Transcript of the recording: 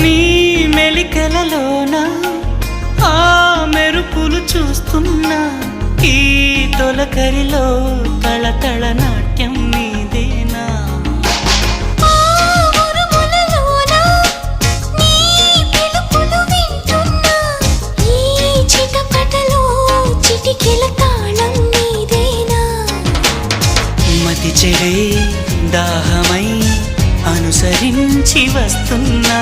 నీ మెలికలలోన ఆ మెరుపులు చూస్తున్నా ఈ తొలకరిలో తళతళ నాట్యం నీదేనా మతి చెడే దాహమై అనుసరించి వస్తున్నా